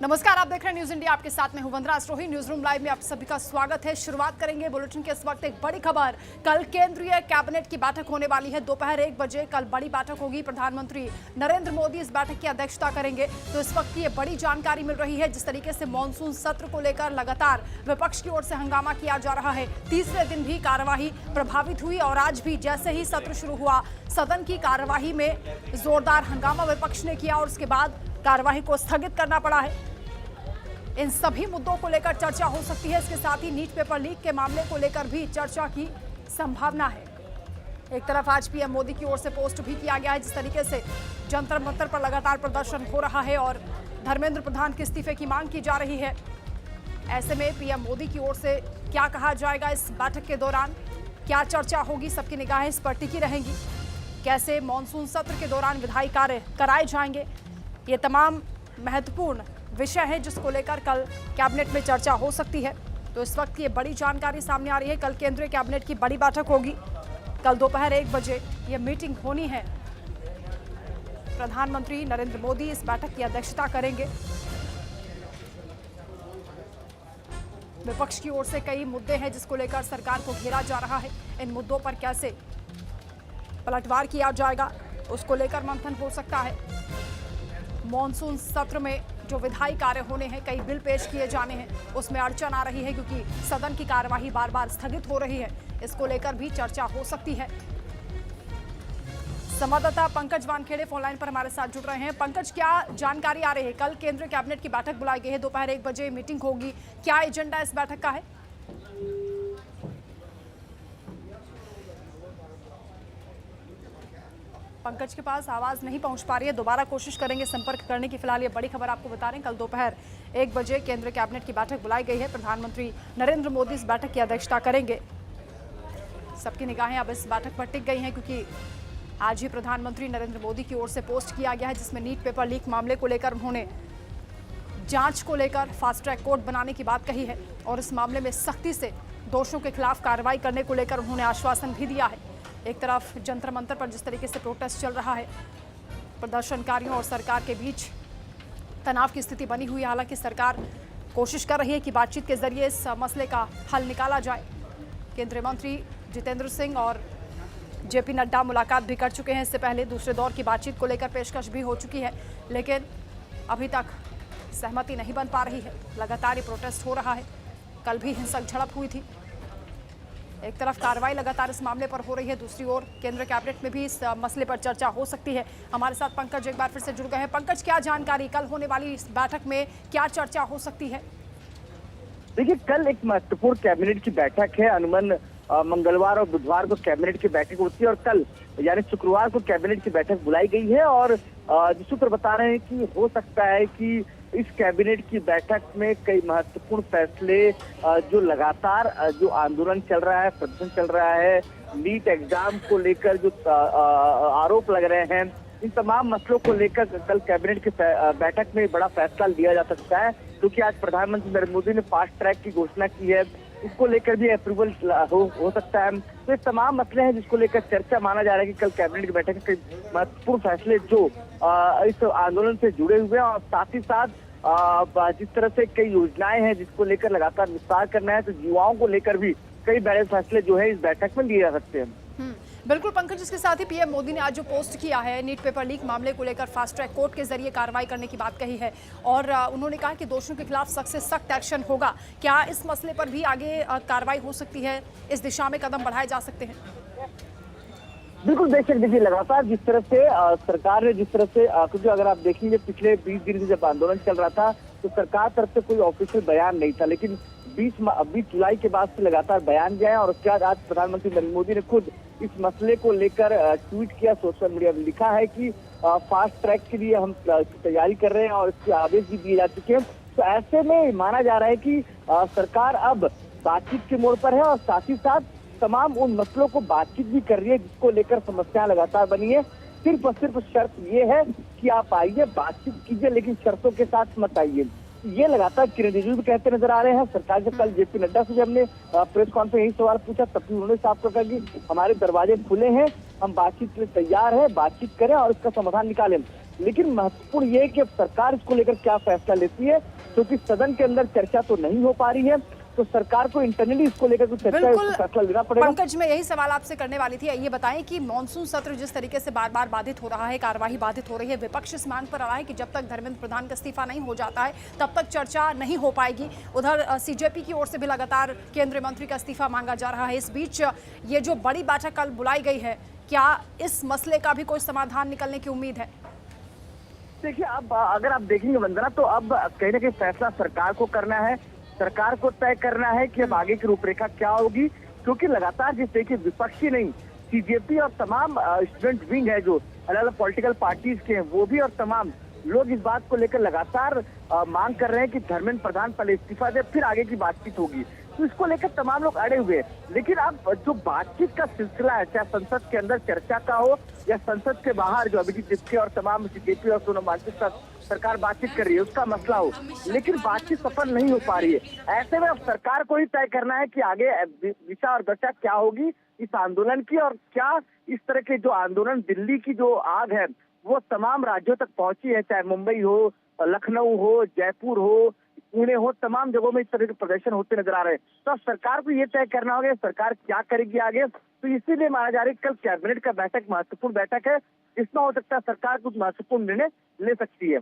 नमस्कार, आप देख रहे हैं न्यूज इंडिया। आपके साथ में हूं वंदना अस्रोही। न्यूज रूम लाइव में आप सभी का स्वागत है। शुरुआत करेंगे बुलेटिन के इस वक्त एक बड़ी खबर। कल केंद्रीय कैबिनेट की बैठक होने वाली है। दोपहर 1 बजे कल बड़ी बैठक होगी। प्रधानमंत्री नरेंद्र मोदी इस बैठक की अध्यक्षता करेंगे। तो इस वक्त ये बड़ी जानकारी मिल रही है। जिस तरीके से मानसून सत्र को लेकर लगातार विपक्ष की ओर से हंगामा किया जा रहा है, तीसरे दिन भी कार्यवाही प्रभावित हुई और आज भी जैसे ही सत्र शुरू हुआ, सदन की कार्यवाही में जोरदार हंगामा विपक्ष ने किया और उसके बाद कार्यवाही को स्थगित करना पड़ा है। इन सभी मुद्दों को लेकर चर्चा हो सकती है। इसके साथ ही नीट पेपर लीक के मामले को लेकर भी चर्चा की संभावना है। एक तरफ आज पीएम मोदी की ओर से पोस्ट भी किया गया है। जिस तरीके से जंतर मंतर पर लगातार प्रदर्शन हो रहा है और धर्मेंद्र प्रधान के इस्तीफे की मांग की जा रही है, ऐसे में पीएम मोदी की ओर से क्या कहा जाएगा इस बैठक के दौरान, क्या चर्चा होगी, सबकी निगाहें इस पर टिकी रहेंगी। कैसे मानसून सत्र के दौरान विधायी कार्य कराए जाएंगे, ये तमाम महत्वपूर्ण विषय है जिसको लेकर कल कैबिनेट में चर्चा हो सकती है। तो इस वक्त ये बड़ी जानकारी सामने आ रही है। कल केंद्रीय कैबिनेट की बड़ी बैठक होगी। कल दोपहर 1 बजे ये मीटिंग होनी है। प्रधानमंत्री नरेंद्र मोदी इस बैठक की अध्यक्षता करेंगे। विपक्ष की ओर से कई मुद्दे हैं जिसको लेकर सरकार को घेरा जा रहा है। इन मुद्दों पर कैसे पलटवार किया जाएगा, उसको लेकर मंथन हो सकता है। मॉनसून सत्र में जो विधायी कार्य होने हैं, कई बिल पेश किए जाने हैं, उसमें अड़चन आ रही है क्योंकि सदन की कार्यवाही बार बार स्थगित हो रही है। इसको लेकर भी चर्चा हो सकती है। संवाददाता पंकज वानखेड़े फोन लाइन पर हमारे साथ जुड़ रहे हैं। पंकज, क्या जानकारी आ रही है? कल केंद्रीय कैबिनेट की बैठक बुलाई गई है, दोपहर 1 बजे मीटिंग होगी। क्या एजेंडा इस बैठक का है? पंकज के पास आवाज नहीं पहुंच पा रही है, दोबारा कोशिश करेंगे संपर्क करने की। फिलहाल ये बड़ी खबर आपको बता रहे हैं, कल दोपहर 1 बजे केंद्रीय कैबिनेट की बैठक बुलाई गई है। प्रधानमंत्री नरेंद्र मोदी इस बैठक की अध्यक्षता करेंगे। सबकी निगाहें अब इस बैठक पर टिक गई हैं क्योंकि आज ही प्रधानमंत्री नरेंद्र मोदी की ओर से पोस्ट किया गया है जिसमें नीट पेपर लीक मामले को लेकर उन्होंने जांच को लेकर फास्ट ट्रैक कोर्ट बनाने की बात कही है और इस मामले में सख्ती से दोषियों के खिलाफ कार्रवाई करने को लेकर उन्होंने आश्वासन भी दिया है। एक तरफ जंतर मंतर पर जिस तरीके से प्रोटेस्ट चल रहा है, प्रदर्शनकारियों और सरकार के बीच तनाव की स्थिति बनी हुई है। हालांकि सरकार कोशिश कर रही है कि बातचीत के जरिए इस मसले का हल निकाला जाए। केंद्रीय मंत्री जितेंद्र सिंह और जेपी नड्डा मुलाकात भी कर चुके हैं। इससे पहले दूसरे दौर की बातचीत को लेकर पेशकश भी हो चुकी है, लेकिन अभी तक सहमति नहीं बन पा रही है। लगातार ये प्रोटेस्ट हो रहा है। कल भी हिंसक झड़प हुई थी। एक तरफ कार्रवाई लगातार इस मामले पर हो रही है, दूसरी ओर केंद्र कैबिनेट में भी इस मसले पर चर्चा हो सकती है। हमारे साथ पंकज एक बार फिर से जुड़ गए हैं। पंकज, क्या जानकारी, कल होने वाली इस बैठक में क्या चर्चा हो सकती है? देखिए, कल एक महत्वपूर्ण कैबिनेट की बैठक है। अनुमान मंगलवार और बुधवार को कैबिनेट की बैठक होती है और कल यानी शुक्रवार को कैबिनेट की बैठक बुलाई गई है। और जो सूत्र बता रहे हैं कि हो सकता है कि इस कैबिनेट की बैठक में कई महत्वपूर्ण फैसले जो लगातार जो आंदोलन चल रहा है, प्रदर्शन चल रहा है, नीट एग्जाम को लेकर जो आरोप लग रहे हैं, इन तमाम मसलों को लेकर कल कैबिनेट की बैठक में बड़ा फैसला लिया जा सकता है। क्योंकि आज प्रधानमंत्री नरेंद्र मोदी ने फास्ट ट्रैक की घोषणा की है, इसको लेकर भी अप्रूवल हो सकता है। तो ये तमाम मसले हैं जिसको लेकर चर्चा माना जा रहा है कि कल कैबिनेट की बैठक में कई महत्वपूर्ण फैसले जो इस आंदोलन से जुड़े हुए हैं और साथ ही साथ जिस तरह से कई योजनाएं हैं जिसको लेकर लगातार विस्तार करना है, तो युवाओं को लेकर भी कई बड़े फैसले जो है इस बैठक में लिए जा सकते हैं। बिल्कुल पंकज, इसके साथ ही पीएम मोदी ने आज जो पोस्ट किया है नीट पेपर लीक मामले को लेकर फास्ट ट्रैक कोर्ट के जरिए कार्रवाई करने की बात कही है और उन्होंने कहा कि दोषियों के खिलाफ सख्त से सख्त एक्शन होगा। क्या इस मसले पर भी आगे कार्रवाई हो सकती है, इस दिशा में कदम बढ़ाए जा सकते हैं? बिल्कुल, बेशक। देखिए, लगातार जिस तरह से सरकार ने क्योंकि अगर आप देखेंगे पिछले 20 दिन से जब आंदोलन चल रहा था तो सरकार तरफ से कोई ऑफिशियल बयान नहीं था, लेकिन 20 जुलाई के बाद से लगातार बयान गए और उसके बाद आज प्रधानमंत्री नरेंद्र मोदी ने खुद इस मसले को लेकर ट्वीट किया, सोशल मीडिया में लिखा है कि फास्ट ट्रैक के लिए हम तैयारी कर रहे हैं और इसके आदेश भी दिए जा चुके हैं। तो ऐसे में माना जा रहा है कि सरकार अब बातचीत के मोड़ पर है और साथ ही साथ तमाम उन मसलों को बातचीत भी कर रही है जिसको लेकर समस्याएं लगातार बनी है। सिर्फ और सिर्फ शर्त ये है कि आप आइए, बातचीत कीजिए, लेकिन शर्तों के साथ मत आइए। ये लगातार किरण रिजिजू भी कहते नजर आ रहे हैं। सरकार से कल जेपी नड्डा से जब हमने प्रेस कॉन्फ्रेंस यही सवाल पूछा तब भी उन्होंने साफ कहा कि हमारे दरवाजे खुले हैं, हम बातचीत के लिए तैयार हैं, बातचीत करें और इसका समाधान निकालें। लेकिन महत्वपूर्ण ये है कि अब सरकार इसको लेकर क्या फैसला लेती है क्योंकि सदन के अंदर चर्चा तो नहीं हो पा रही है, तो सरकार को इंटरनली इसको लेकर कुछ चर्चा बिल्कुल फैसला लेना पड़ेगा। पंकज, मैं यही सवाल आपसे करने वाली थी। ये बताएं कि मॉनसून सत्र जिस तरीके से बार बार बाधित हो रहा है, कार्यवाही बाधित हो रही है, विपक्ष इस मांग पर आ रहा है कि जब तक धर्मेंद्र प्रधान का इस्तीफा नहीं हो जाता है तब तक चर्चा नहीं हो पाएगी। उधर सीजेपी की ओर से भी लगातार केंद्रीय मंत्री का इस्तीफा मांगा जा रहा है। इस बीच ये जो बड़ी बैठक कल बुलाई गई है, क्या इस मसले का भी कोई समाधान निकलने की उम्मीद है? देखिए, अब अगर आप देखेंगे वंदना, तो अब कहीं ना कहीं फैसला सरकार को करना है, सरकार को तय करना है कि अब आगे की रूपरेखा क्या होगी, क्योंकि लगातार जिस देखिए विपक्षी नहीं, सीजेपी और तमाम स्टूडेंट विंग है जो अलग अलग पॉलिटिकल पार्टीज के हैं, वो भी और तमाम लोग इस बात को लेकर लगातार मांग कर रहे हैं कि धर्मेंद्र प्रधान पहले इस्तीफा दे, फिर आगे की बातचीत होगी। तो इसको लेकर तमाम लोग अड़े हुए हैं। लेकिन अब जो बातचीत का सिलसिला है, चाहे संसद के अंदर चर्चा का हो या संसद के बाहर जो अभिजीत जिसके और तमाम सीजेपी और सोनम वांगचुक के साथ सरकार बातचीत कर रही है, उसका मसला हो, लेकिन बातचीत सफल नहीं हो पा रही है। ऐसे में अब सरकार को ही तय करना है कि आगे दिशा और दशा क्या होगी इस आंदोलन की, और क्या इस तरह के जो आंदोलन, दिल्ली की जो आग है वो तमाम राज्यों तक पहुंची है, चाहे मुंबई हो, लखनऊ हो, जयपुर हो, पुणे हो, तमाम जगहों में इस तरह के प्रदर्शन होते नजर आ रहे हैं। तो अब सरकार को ये तय करना होगा सरकार क्या करेगी आगे। तो इसीलिए माना जा रहा है कल कैबिनेट का बैठक महत्वपूर्ण बैठक है, इसमें हो सकता है सरकार कुछ महत्वपूर्ण निर्णय ले सकती है।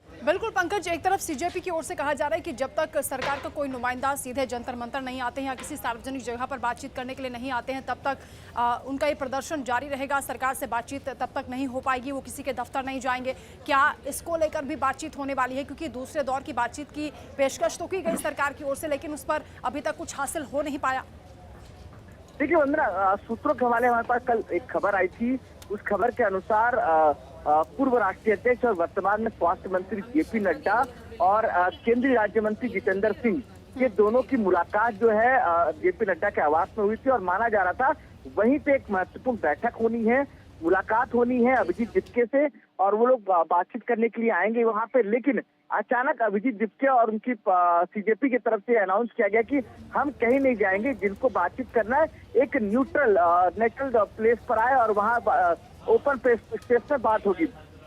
बिल्कुल पंकज, एक तरफ सीजेपी की ओर से कहा जा रहा है कि जब तक सरकार का कोई नुमाइंदा सीधे जंतर मंतर नहीं आते हैं या किसी सार्वजनिक जगह पर बातचीत करने के लिए नहीं आते हैं, तब तक उनका ये प्रदर्शन जारी रहेगा। सरकार से बातचीत तब तक नहीं हो पाएगी, वो किसी के दफ्तर नहीं जाएंगे। क्या इसको लेकर भी बातचीत होने वाली है? क्योंकि दूसरे दौर की बातचीत की पेशकश तो की गई सरकार की ओर से, लेकिन उस पर अभी तक कुछ हासिल हो नहीं पाया। देखिए वंदना, सूत्रों के हवाले हमारे पास कल एक खबर आई थी, उस खबर के अनुसार पूर्व राष्ट्रीय अध्यक्ष और वर्तमान में स्वास्थ्य मंत्री जेपी नड्डा और केंद्रीय राज्य मंत्री जितेंद्र सिंह, ये दोनों की मुलाकात जो है जेपी नड्डा के आवास में हुई थी, और माना जा रहा था वहीं पे एक महत्वपूर्ण बैठक होनी है, मुलाकात होनी है अभिजीत जिपके से, और वो लोग बातचीत करने के लिए आएंगे वहां पे। लेकिन अचानक अभिजीत जिपके और उनकी सीजेपी की तरफ से अनाउंस किया गया कि हम कहीं नहीं जाएंगे, जिनको बातचीत करना है एक न्यूट्रल नेचुरल प्लेस पर आए और वहाँ ओपन स्पेस में बात होगी।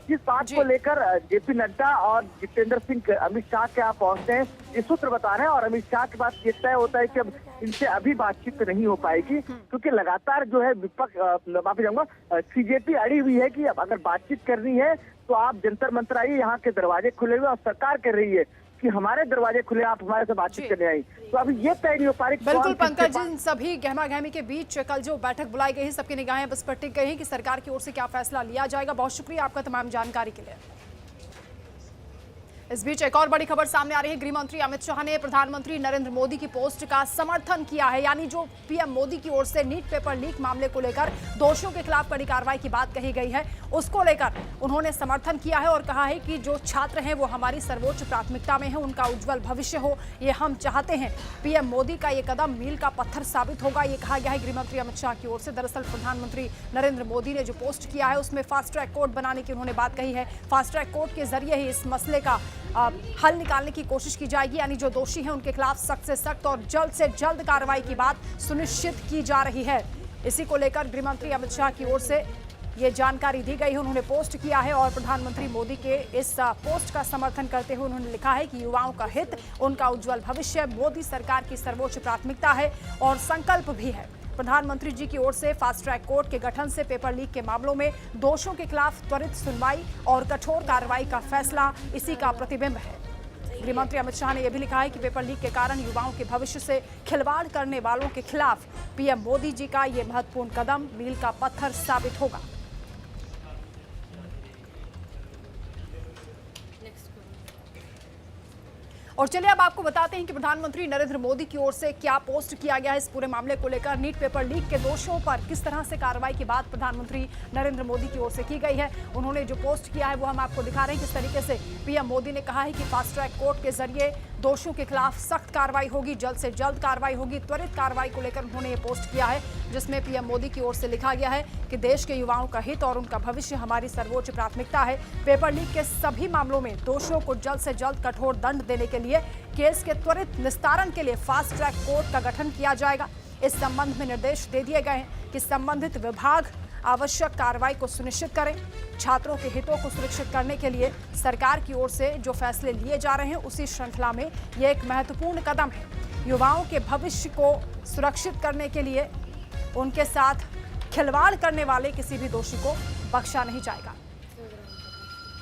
इस बात को लेकर जेपी नड्डा और जितेंद्र सिंह अमित शाह के यहाँ पहुंचते हैं, ये सूत्र बता रहे हैं, और अमित शाह के पास ये तय होता है कि अब इनसे अभी बातचीत नहीं हो पाएगी, क्योंकि लगातार जो है विपक्ष, माफी चाहूंगा, सीजेपी अड़ी हुई है कि अब अगर बातचीत करनी है तो आप जंतर मंतर आइए, यहाँ के दरवाजे खुले हुए, और सरकार कह रही है कि हमारे दरवाजे खुले, आप हमारे से बातचीत करने आई। तो अभी ये तय नहीं हो पा रही। बिल्कुल पंकज, इन सभी गहमा गहमी के बीच कल जो बैठक बुलाई गई है, सबकी निगाहें बस पर टिक गई हैं कि सरकार की ओर से क्या फैसला लिया जाएगा। बहुत शुक्रिया आपका तमाम जानकारी के लिए। इस बीच एक और बड़ी खबर सामने आ रही है। गृह मंत्री अमित शाह ने प्रधानमंत्री नरेंद्र मोदी की पोस्ट का समर्थन किया है, यानी जो पीएम मोदी की ओर से नीट पेपर लीक मामले को लेकर दोषियों के खिलाफ कड़ी कार्रवाई की बात कही गई है, उसको लेकर उन्होंने समर्थन किया है और कहा है कि जो छात्र हैं वो हमारी सर्वोच्च प्राथमिकता में है, उनका उज्जवल भविष्य हो, ये हम चाहते हैं। पीएम मोदी का ये कदम मील का पत्थर साबित होगा, ये कहा गया है गृह मंत्री अमित शाह की ओर से। दरअसल प्रधानमंत्री नरेंद्र मोदी ने जो पोस्ट किया है उसमें फास्ट ट्रैक कोर्ट बनाने की उन्होंने बात कही है। फास्ट ट्रैक कोर्ट के जरिए ही इस मसले का हल निकालने की कोशिश की जाएगी, यानी जो दोषी हैं उनके खिलाफ सख्त से सख्त और जल्द से जल्द कार्रवाई की बात सुनिश्चित की जा रही है। इसी को लेकर गृह मंत्री अमित शाह की ओर से ये जानकारी दी गई है, उन्होंने पोस्ट किया है और प्रधानमंत्री मोदी के इस पोस्ट का समर्थन करते हुए उन्होंने लिखा है कि युवाओं का हित, उनका उज्जवल भविष्य मोदी सरकार की सर्वोच्च प्राथमिकता है और संकल्प भी है। प्रधानमंत्री जी की ओर से फास्ट ट्रैक कोर्ट के गठन से पेपर लीक के मामलों में दोषियों के खिलाफ त्वरित सुनवाई और कठोर कार्रवाई का फैसला इसी का प्रतिबिंब है। गृह मंत्री अमित शाह ने यह भी लिखा है कि पेपर लीक के कारण युवाओं के भविष्य से खिलवाड़ करने वालों के खिलाफ पीएम मोदी जी का यह महत्वपूर्ण कदम मील का पत्थर साबित होगा। और चलिए अब आपको बताते हैं कि प्रधानमंत्री नरेंद्र मोदी की ओर से क्या पोस्ट किया गया है इस पूरे मामले को लेकर। नीट पेपर लीक के दोषियों पर किस तरह से कार्रवाई की बात प्रधानमंत्री नरेंद्र मोदी की ओर से की गई है, उन्होंने जो पोस्ट किया है वो हम आपको दिखा रहे हैं। किस तरीके से पीएम मोदी ने कहा है कि फास्ट ट्रैक कोर्ट के जरिए दोषियों के खिलाफ सख्त कार्रवाई होगी, जल्द से जल्द कार्रवाई होगी, त्वरित कार्रवाई को लेकर उन्होंने ये पोस्ट किया है, जिसमें पीएम मोदी की ओर से लिखा गया है कि देश के युवाओं का हित और उनका भविष्य हमारी सर्वोच्च प्राथमिकता है। पेपर लीक के सभी मामलों में दोषियों को जल्द से जल्द कठोर दंड देने के लिए केस के त्वरित निस्तारण के लिए फास्ट ट्रैक कोर्ट का गठन किया जाएगा। इस संबंध में निर्देश दे दिए गए हैं कि संबंधित विभाग आवश्यक कार्रवाई को सुनिश्चित करें। छात्रों के हितों को सुरक्षित करने के लिए सरकार की ओर से जो फैसले लिए जा रहे हैं उसी श्रृंखला में ये एक महत्वपूर्ण कदम है। युवाओं के भविष्य को सुरक्षित करने के लिए उनके साथ खिलवाड़ करने वाले किसी भी दोषी को बख्शा नहीं जाएगा।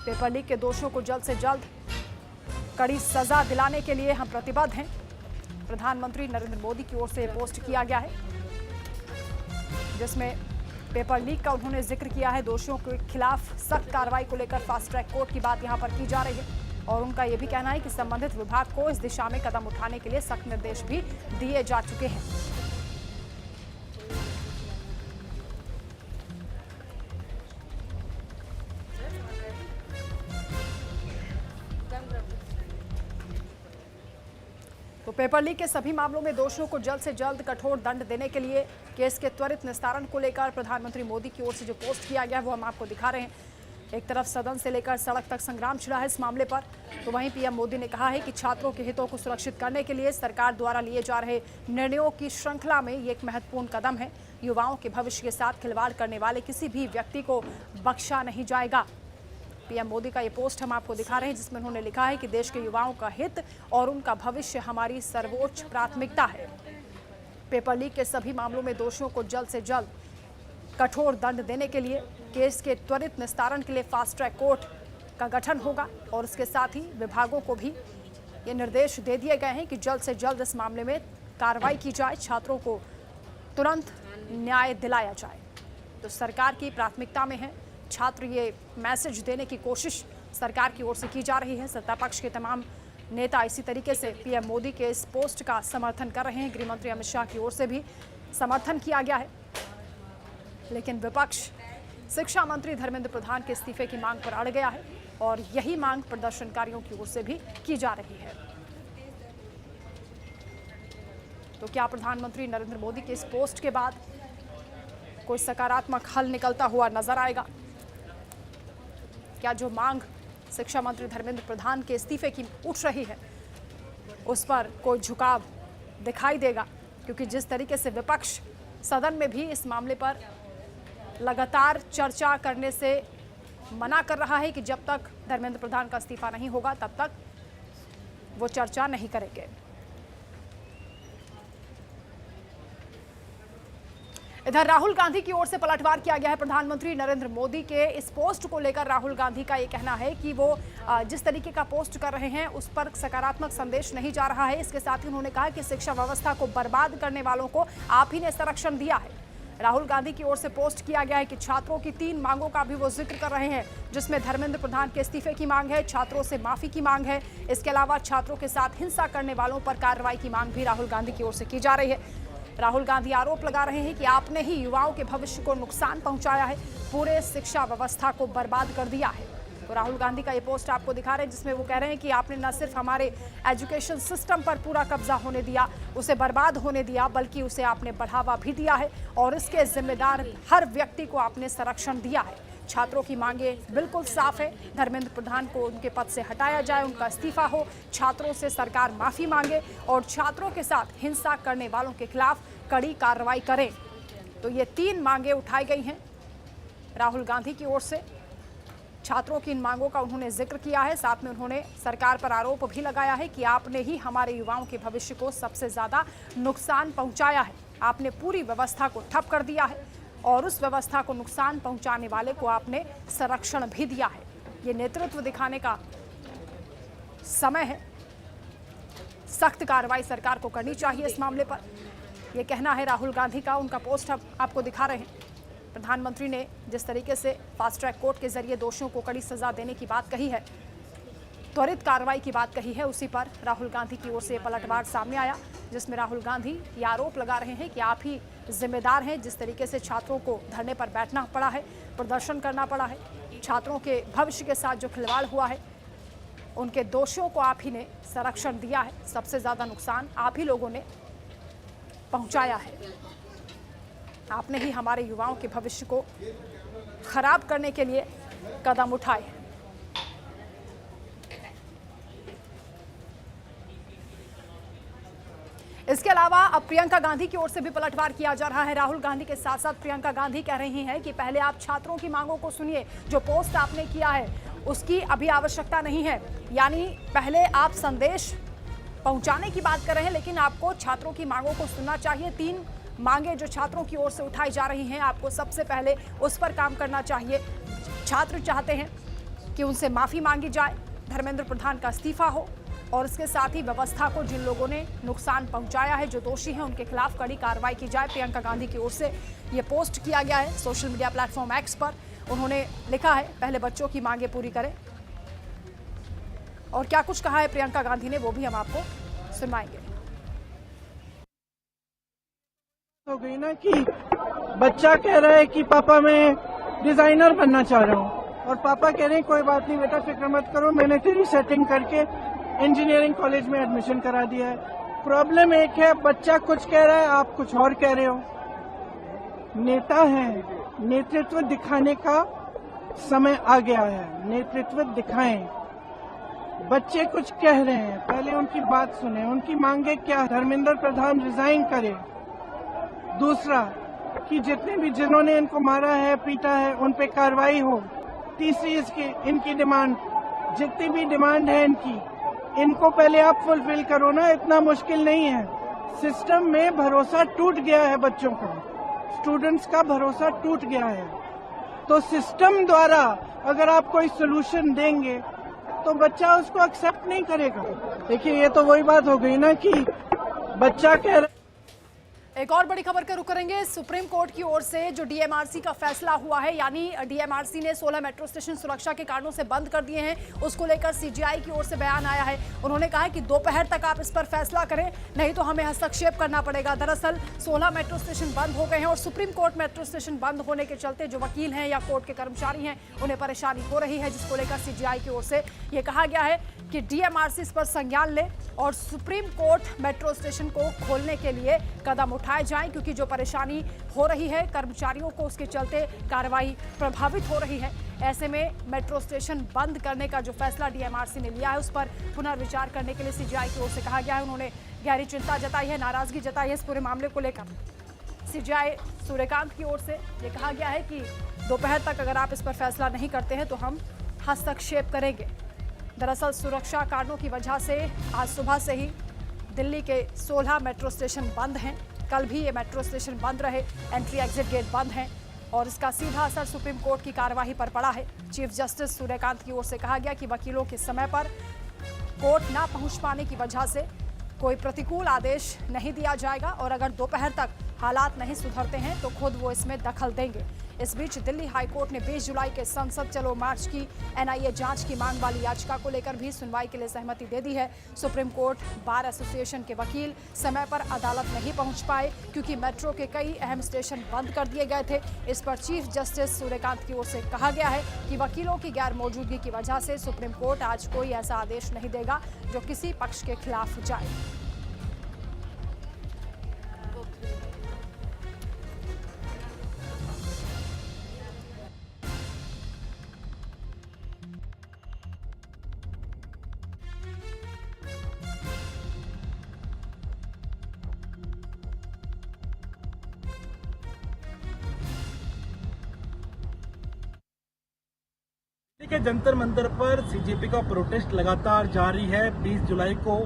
पेपर लीक के दोषियों को जल्द से जल्द कड़ी सजा दिलाने के लिए हम प्रतिबद्ध हैं। प्रधानमंत्री नरेंद्र मोदी की ओर से पोस्ट किया गया है जिसमें पेपर लीक का उन्होंने जिक्र किया है। दोषियों के खिलाफ सख्त कार्रवाई को लेकर फास्ट ट्रैक कोर्ट की बात यहां पर की जा रही है और उनका यह भी कहना है कि संबंधित विभाग को इस दिशा में कदम उठाने के लिए सख्त निर्देश भी दिए जा चुके हैं। तो पेपर लीक के सभी मामलों में दोषियों को जल्द से जल्द कठोर दंड देने के लिए केस के त्वरित निस्तारण को लेकर प्रधानमंत्री मोदी की ओर से जो पोस्ट किया गया है वो हम आपको दिखा रहे हैं। एक तरफ सदन से लेकर सड़क तक संग्राम छिड़ा है इस मामले पर, तो वहीं पीएम मोदी ने कहा है कि छात्रों के हितों को सुरक्षित करने के लिए सरकार द्वारा लिए जा रहे निर्णयों की श्रृंखला में ये एक महत्वपूर्ण कदम है। युवाओं के भविष्य के साथ खिलवाड़ करने वाले किसी भी व्यक्ति को बख्शा नहीं जाएगा। पीएम मोदी का ये पोस्ट हम आपको दिखा रहे हैं जिसमें उन्होंने लिखा है कि देश के युवाओं का हित और उनका भविष्य हमारी सर्वोच्च प्राथमिकता है। पेपर लीक के सभी मामलों में दोषियों को जल्द से जल्द कठोर दंड देने के लिए केस के त्वरित निस्तारण के लिए फास्ट ट्रैक कोर्ट का गठन होगा और इसके साथ ही विभागों को भी ये निर्देश दे दिए गए हैं कि जल्द से जल्द इस मामले में कार्रवाई की जाए, छात्रों को तुरंत न्याय दिलाया जाए। तो सरकार की प्राथमिकता में है। छात्र ये मैसेज देने की कोशिश सरकार की ओर से की जा रही है। सत्ता पक्ष के तमाम नेता इसी तरीके से पीएम मोदी के इस पोस्ट का समर्थन कर रहे हैं। गृह मंत्री अमित शाह की ओर से भी समर्थन किया गया है, लेकिन विपक्ष शिक्षा मंत्री धर्मेंद्र प्रधान के इस्तीफे की मांग पर अड़ गया है और यही मांग प्रदर्शनकारियों की ओर से भी की जा रही है। तो क्या प्रधानमंत्री नरेंद्र मोदी के इस पोस्ट के बाद कोई सकारात्मक हल निकलता हुआ नजर आएगा? क्या जो मांग शिक्षा मंत्री धर्मेंद्र प्रधान के इस्तीफे की उठ रही है उस पर कोई झुकाव दिखाई देगा? क्योंकि जिस तरीके से विपक्ष सदन में भी इस मामले पर लगातार चर्चा करने से मना कर रहा है कि जब तक धर्मेंद्र प्रधान का इस्तीफा नहीं होगा तब तक वो चर्चा नहीं करेंगे। इधर राहुल गांधी की ओर से पलटवार किया गया है। प्रधानमंत्री नरेंद्र मोदी के इस पोस्ट को लेकर राहुल गांधी का ये कहना है कि वो जिस तरीके का पोस्ट कर रहे हैं उस पर सकारात्मक संदेश नहीं जा रहा है। इसके साथ ही उन्होंने कहा कि शिक्षा व्यवस्था को बर्बाद करने वालों को आप ही ने संरक्षण दिया है। राहुल गांधी की ओर से पोस्ट किया गया है कि छात्रों की 3 मांगों का भी वो जिक्र कर रहे हैं, जिसमें धर्मेंद्र प्रधान के इस्तीफे की मांग है, छात्रों से माफी की मांग है। इसके अलावा छात्रों के साथ हिंसा करने वालों पर कार्रवाई की मांग भी राहुल गांधी की ओर से की जा रही है। राहुल गांधी आरोप लगा रहे हैं कि आपने ही युवाओं के भविष्य को नुकसान पहुंचाया है, पूरे शिक्षा व्यवस्था को बर्बाद कर दिया है। तो राहुल गांधी का ये पोस्ट आपको दिखा रहे हैं जिसमें वो कह रहे हैं कि आपने न सिर्फ हमारे एजुकेशन सिस्टम पर पूरा कब्जा होने दिया, उसे बर्बाद होने दिया, बल्कि उसे आपने बढ़ावा भी दिया है और इसके जिम्मेदार हर व्यक्ति को आपने संरक्षण दिया है। छात्रों की मांगे बिल्कुल साफ है, धर्मेंद्र प्रधान को उनके पद से हटाया जाए, उनका इस्तीफा हो, छात्रों से सरकार माफी मांगे और छात्रों के साथ हिंसा करने वालों के खिलाफ कड़ी कार्रवाई करें। तो ये 3 मांगे उठाई गई हैं राहुल गांधी की ओर से। छात्रों की इन मांगों का उन्होंने जिक्र किया है, साथ में उन्होंने सरकार पर आरोप भी लगाया है कि आपने ही हमारे युवाओं के भविष्य को सबसे ज्यादा नुकसान पहुंचाया है। आपने पूरी व्यवस्था को ठप कर दिया है और उस व्यवस्था को नुकसान पहुंचाने वाले को आपने संरक्षण भी दिया है। ये नेतृत्व दिखाने का समय है। सख्त कार्रवाई सरकार को करनी चाहिए इस मामले पर, यह कहना है राहुल गांधी का। उनका पोस्ट आपको दिखा रहे हैं। प्रधानमंत्री ने जिस तरीके से फास्ट ट्रैक कोर्ट के जरिए दोषियों को कड़ी सजा देने की बात कही है, त्वरित कार्रवाई की बात कही है, उसी पर राहुल गांधी की ओर से पलटवार सामने आया, जिसमें राहुल गांधी ये आरोप लगा रहे हैं कि आप ही जिम्मेदार हैं। जिस तरीके से छात्रों को धरने पर बैठना पड़ा है, प्रदर्शन करना पड़ा है, छात्रों के भविष्य के साथ जो खिलवाड़ हुआ है, उनके दोषियों को आप ही ने संरक्षण दिया है। सबसे ज्यादा नुकसान आप ही लोगों ने पहुंचाया है। आपने ही हमारे युवाओं के भविष्य को खराब करने के लिए कदम उठाए हैं। इसके अलावा अब प्रियंका गांधी की ओर से भी पलटवार किया जा रहा है। राहुल गांधी के साथ साथ प्रियंका गांधी कह रही हैं कि पहले आप छात्रों की मांगों को सुनिए, जो पोस्ट आपने किया है उसकी अभी आवश्यकता नहीं है। यानी पहले आप संदेश पहुंचाने की बात कर रहे हैं, लेकिन आपको छात्रों की मांगों को सुनना चाहिए। 3 मांगे जो छात्रों की ओर से उठाई जा रही हैं, आपको सबसे पहले उस पर काम करना चाहिए। छात्र चाहते हैं कि उनसे माफी मांगी जाए, धर्मेंद्र प्रधान का इस्तीफा हो और इसके साथ ही व्यवस्था को जिन लोगों ने नुकसान पहुंचाया है, जो दोषी हैं, उनके खिलाफ कड़ी कार्रवाई की जाए। प्रियंका गांधी की ओर से ये पोस्ट किया गया है सोशल मीडिया प्लेटफॉर्म एक्स पर। उन्होंने लिखा है पहले बच्चों की मांगे पूरी करें, और क्या कुछ कहा है प्रियंका गांधी ने वो भी हम आपको सुनाएंगे। हो गई ना कि बच्चा कह रहा है कि पापा मैं डिजाइनर बनना चाह रहा हूँ, और पापा कह रहे हैं कोई बात नहीं बेटा, फिक्र मत करो, मैंने तेरी सेटिंग करके इंजीनियरिंग कॉलेज में एडमिशन करा दिया है। प्रॉब्लम एक है, बच्चा कुछ कह रहा है, आप कुछ और कह रहे हो। नेता है, नेतृत्व दिखाने का समय आ गया है, नेतृत्व दिखाएं। बच्चे कुछ कह रहे हैं, पहले उनकी बात सुने, उनकी मांगे क्या। धर्मेंद्र प्रधान रिजाइन करे। दूसरा कि जितने भी जिन्होंने इनको मारा है, पीटा है, उन पे कार्रवाई हो। तीसरी इनकी डिमांड, जितनी भी डिमांड है इनको पहले आप फुलफिल करो ना, इतना मुश्किल नहीं है। सिस्टम में भरोसा टूट गया है, बच्चों का, स्टूडेंट्स का भरोसा टूट गया है। तो सिस्टम द्वारा अगर आप कोई सोल्यूशन देंगे तो बच्चा उसको एक्सेप्ट नहीं करेगा। देखिए ये तो वही बात हो गई ना कि बच्चा कह रहा। एक और बड़ी खबर का रुख करेंगे। सुप्रीम कोर्ट की ओर से जो डीएमआरसी का फैसला हुआ है, यानी डीएमआरसी ने 16 मेट्रो स्टेशन सुरक्षा के कारणों से बंद कर दिए हैं, उसको लेकर सीजीआई की ओर से बयान आया है। उन्होंने कहा है कि दोपहर तक आप इस पर फैसला करें, नहीं तो हमें हस्तक्षेप करना पड़ेगा। दरअसल 16 मेट्रो स्टेशन बंद हो गए हैं और सुप्रीम कोर्ट मेट्रो स्टेशन बंद होने के चलते जो वकील हैं या कोर्ट के कर्मचारी हैं, उन्हें परेशानी हो रही है, जिसको लेकर सीजीआई की ओर से ये कहा गया है कि डीएमआरसी इस पर संज्ञान ले और सुप्रीम कोर्ट मेट्रो स्टेशन को खोलने के लिए कदम उठाए जाएं, क्योंकि जो परेशानी हो रही है कर्मचारियों को, उसके चलते कार्रवाई प्रभावित हो रही है। ऐसे में मेट्रो स्टेशन बंद करने का जो फैसला डीएमआरसी ने लिया है, उस पर पुनर्विचार करने के लिए सीजीआई की ओर से कहा गया है। उन्होंने गहरी चिंता जताई है, नाराजगी जताई है इस पूरे मामले को लेकर। सीजीआई सूर्यकांत की ओर से ये कहा गया है कि दोपहर तक अगर आप इस पर फैसला नहीं करते हैं तो हम हस्तक्षेप करेंगे। दरअसल सुरक्षा कारणों की वजह से आज सुबह से ही दिल्ली के 16 मेट्रो स्टेशन बंद हैं। कल भी ये मेट्रो स्टेशन बंद रहे, एंट्री एग्जिट गेट बंद हैं और इसका सीधा असर सुप्रीम कोर्ट की कार्यवाही पर पड़ा है। चीफ जस्टिस सूर्यकांत की ओर से कहा गया कि वकीलों के समय पर कोर्ट ना पहुंच पाने की वजह से कोई प्रतिकूल आदेश नहीं दिया जाएगा और अगर दोपहर तक हालात नहीं सुधरते हैं तो खुद वो इसमें दखल देंगे। इस बीच दिल्ली हाईकोर्ट ने 20 जुलाई के संसद चलो मार्च की एनआईए जांच की मांग वाली याचिका को लेकर भी सुनवाई के लिए सहमति दे दी है। सुप्रीम कोर्ट बार एसोसिएशन के वकील समय पर अदालत नहीं पहुंच पाए क्योंकि मेट्रो के कई अहम स्टेशन बंद कर दिए गए थे। इस पर चीफ जस्टिस सूर्यकांत की ओर से कहा गया है कि वकीलों की गैर मौजूदगी की वजह से सुप्रीम कोर्ट आज कोई ऐसा आदेश नहीं देगा जो किसी पक्ष के खिलाफ जाए। के जंतर मंतर पर सीजेपी का प्रोटेस्ट लगातार जारी है। 20 जुलाई को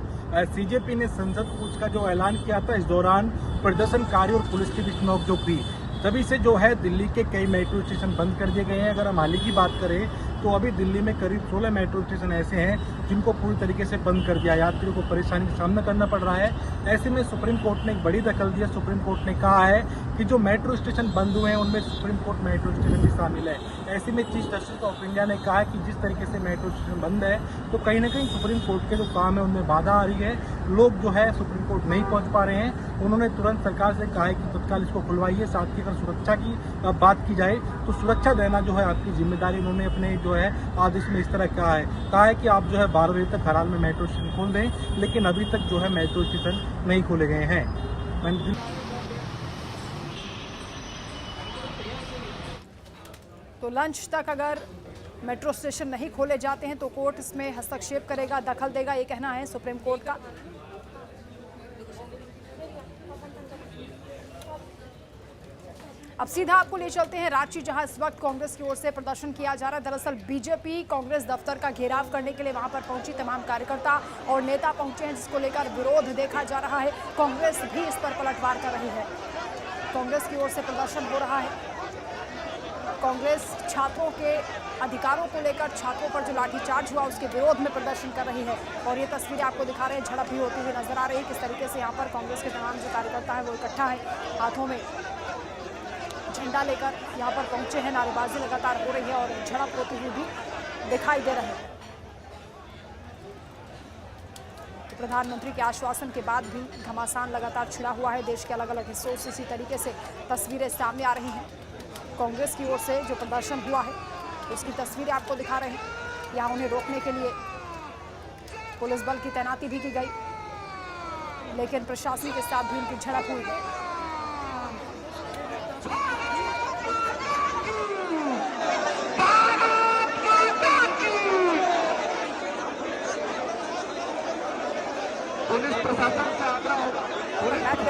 सीजेपी ने संसद कूच का जो ऐलान किया था, इस दौरान प्रदर्शनकारी और पुलिस के बीच नोकझोंक हुई। तभी से जो है दिल्ली के कई मेट्रो स्टेशन बंद कर दिए गए हैं। अगर हम हाल ही की बात करें तो अभी दिल्ली में करीब 16 मेट्रो स्टेशन ऐसे हैं जिनको पूरी तरीके से बंद कर दिया। यात्रियों को परेशानी का सामना करना पड़ रहा है। ऐसे में सुप्रीम कोर्ट ने एक बड़ी दखल दी है। सुप्रीम कोर्ट ने कहा है कि जो मेट्रो स्टेशन बंद हुए हैं उनमें सुप्रीम कोर्ट मेट्रो स्टेशन भी शामिल है। ऐसे में चीफ जस्टिस ऑफ इंडिया ने कहा है कि जिस तरीके से मेट्रो स्टेशन बंद है तो कहीं ना कहीं सुप्रीम कोर्ट के जो काम है उनमें बाधा आ रही है। लोग जो है सुप्रीम कोर्ट नहीं पहुंच पा रहे हैं। उन्होंने तुरंत सरकार से कहा है कि तत्काल इसको खुलवाइए। साथ ही अगर सुरक्षा की बात की जाए तो सुरक्षा देना जो है आपकी जिम्मेदारी। उन्होंने अपने जो है आदेश में इस तरह कहा है कि आप जो है 12 बजे तक हर हाल में मेट्रो स्टेशन खोल दें, लेकिन अभी तक जो है मेट्रो स्टेशन नहीं खोले गए हैं। तो लंच तक अगर मेट्रो स्टेशन नहीं खोले जाते हैं तो कोर्ट इसमें हस्तक्षेप करेगा, दखल देगा, ये कहना है सुप्रीम कोर्ट का। अब सीधा आपको ले चलते हैं रांची, जहां इस वक्त कांग्रेस की ओर से प्रदर्शन किया जा रहा है। दरअसल बीजेपी कांग्रेस दफ्तर का घेराव करने के लिए वहां पर पहुंची तमाम कार्यकर्ता और नेता पहुंचे हैं, जिसको लेकर विरोध देखा जा रहा है। कांग्रेस भी इस पर पलटवार कर रही है। कांग्रेस की ओर से प्रदर्शन हो रहा है। कांग्रेस छात्रों के अधिकारों को लेकर छात्रों पर जो लाठीचार्ज हुआ उसके विरोध में प्रदर्शन कर रही है। और ये तस्वीरें आपको दिखा रहे हैं, झड़प भी होती हुई नजर आ रही है। किस तरीके से यहाँ पर कांग्रेस के तमाम जो कार्यकर्ता है वो इकट्ठा है, हाथों में झंडा लेकर यहाँ पर पहुंचे हैं। नारेबाजी लगातार हो रही है और झड़प होती हुई भी दिखाई दे रही है। तो प्रधानमंत्री के आश्वासन के बाद भी घमासान लगातार छिड़ा हुआ है। देश के अलग अलग हिस्सों से इसी तरीके से तस्वीरें सामने आ रही हैं। कांग्रेस की ओर से जो प्रदर्शन हुआ है उसकी तस्वीरें आपको दिखा रहे हैं। यहाँ उन्हें रोकने के लिए पुलिस बल की तैनाती भी की गई, लेकिन प्रशासन के साथ भी उनकी झड़प हुई है। पुलिस प्रशासन से आग्रह होगा।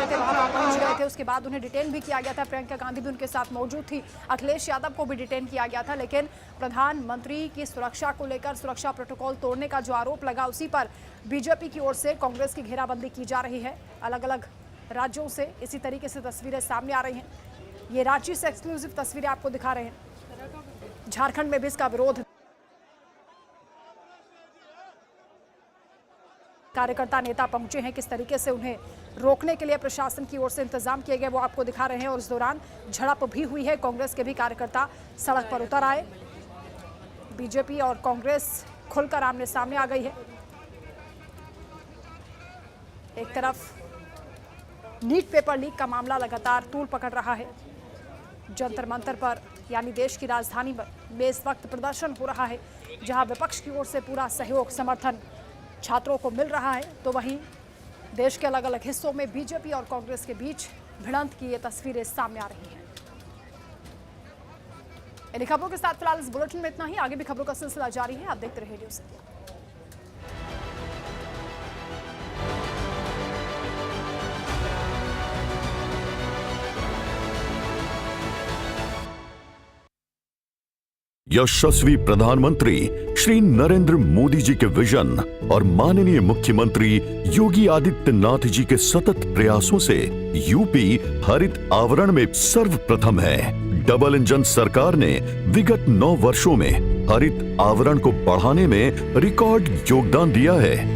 वहां पर पहुंच गए थे, उसके बाद उन्हें डिटेन भी किया गया था। प्रियंका गांधी भी उनके साथ मौजूद थी। अखिलेश यादव को भी डिटेन किया गया था, लेकिन प्रधानमंत्री की सुरक्षा को लेकर सुरक्षा प्रोटोकॉल तोड़ने का जो आरोप लगा उसी पर बीजेपी की ओर से कांग्रेस की घेराबंदी की जा रही है। अलग अलग राज्यों से इसी तरीके से तस्वीरें सामने आ रही हैं। ये रांची से एक्सक्लूसिव तस्वीरें आपको दिखा रहे हैं। झारखंड में भी इसका विरोध, कार्यकर्ता नेता पहुंचे हैं। किस तरीके से उन्हें रोकने के लिए प्रशासन की ओर से इंतजाम किए गए वो आपको दिखा रहे हैं। और इस दौरान झड़प भी हुई है। कांग्रेस के भी कार्यकर्ता सड़क पर उतर आए। बीजेपी और कांग्रेस खुलकर आमने सामने आ गई है। एक तरफ नीट पेपर लीक का मामला लगातार तूल पकड़ रहा है। जंतर मंतर पर यानी देश की राजधानी में इस वक्त प्रदर्शन हो रहा है, जहां विपक्ष की ओर से पूरा सहयोग समर्थन छात्रों को मिल रहा है, तो वहीं देश के अलग अलग हिस्सों में बीजेपी और कांग्रेस के बीच भिड़ंत की ये तस्वीरें सामने आ रही हैं। इन खबरों के साथ फिलहाल इस बुलेटिन में इतना ही। आगे भी खबरों का सिलसिला जारी है, आप देखते रहिए न्यूज़ इंडिया। यशस्वी प्रधानमंत्री श्री नरेंद्र मोदी जी के विजन और माननीय मुख्यमंत्री योगी आदित्यनाथ जी के सतत प्रयासों से यूपी हरित आवरण में सर्वप्रथम है। डबल इंजन सरकार ने विगत 9 वर्षों में हरित आवरण को बढ़ाने में रिकॉर्ड योगदान दिया है।